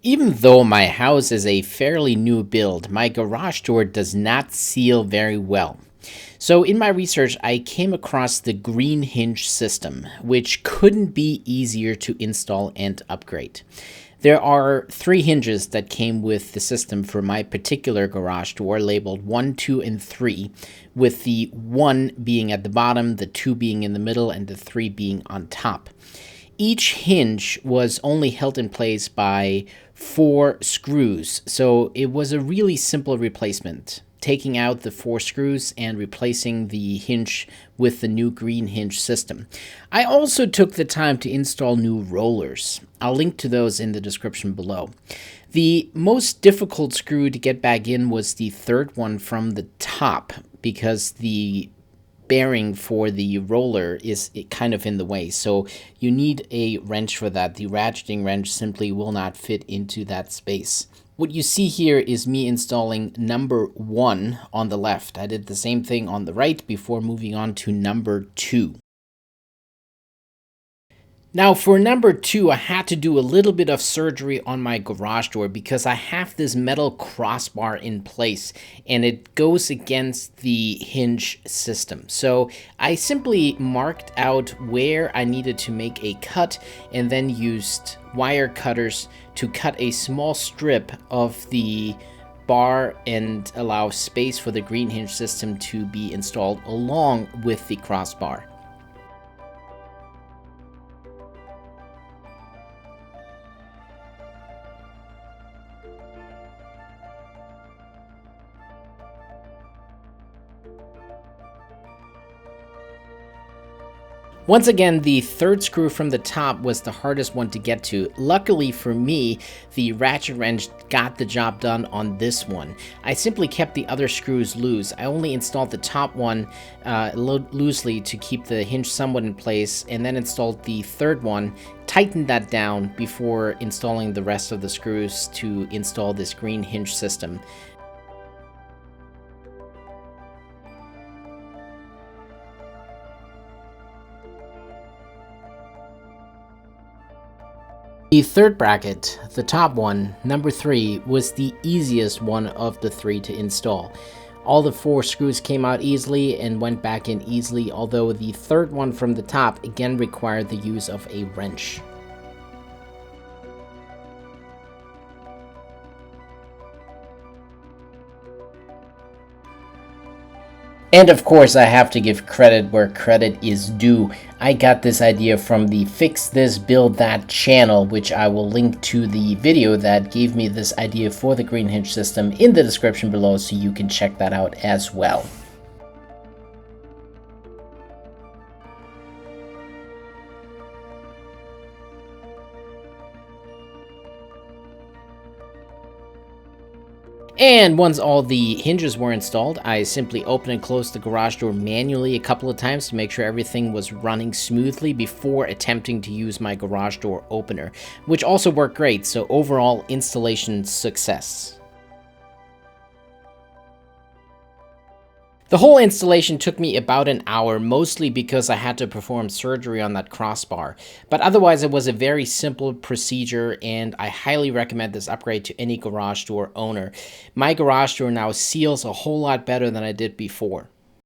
Even though my house is a fairly new build, my garage door does not seal very well. So, in my research, I came across the Green Hinge system, which couldn't be easier to install and upgrade. There are three hinges that came with the system for my particular garage door, labeled 1, 2, and 3, with the 1 being at the bottom, the 2 being in the middle, and the 3 being on top. Each hinge was only held in place by 4 screws, so it was a really simple replacement. Taking out the 4 screws and replacing the hinge with the new Green Hinge system. I also took the time to install new rollers. I'll link to those in the description below. The most difficult screw to get back in was the third one from the top because the bearing for the roller is kind of in the way, so you need a wrench for that. The ratcheting wrench simply will not fit into that space. What you see here is me installing number 1 on the left. I did the same thing on the right before moving on to number 2. Now for number 2, I had to do a little bit of surgery on my garage door because I have this metal crossbar in place and it goes against the hinge system. So I simply marked out where I needed to make a cut and then used wire cutters to cut a small strip of the bar and allow space for the Green Hinge system to be installed along with the crossbar. Once again, the third screw from the top was the hardest one to get to. Luckily for me, the ratchet wrench got the job done on this one. I simply kept the other screws loose. I only installed the top one loosely to keep the hinge somewhat in place, and then installed the third one, tightened that down before installing the rest of the screws to install this Green Hinge system. The third bracket, the top one, number 3, was the easiest one of the 3 to install. All the 4 screws came out easily and went back in easily, although the third one from the top again required the use of a wrench. And of course, I have to give credit where credit is due. I got this idea from the Fix This Build That channel, which I will link to the video that gave me this idea for the Green Hinge system in the description below, so you can check that out as well. And once all the hinges were installed, I simply opened and closed the garage door manually a couple of times to make sure everything was running smoothly before attempting to use my garage door opener, which also worked great, so overall installation success. The whole installation took me about an hour, mostly because I had to perform surgery on that crossbar. But otherwise, it was a very simple procedure, and I highly recommend this upgrade to any garage door owner. My garage door now seals a whole lot better than I did before.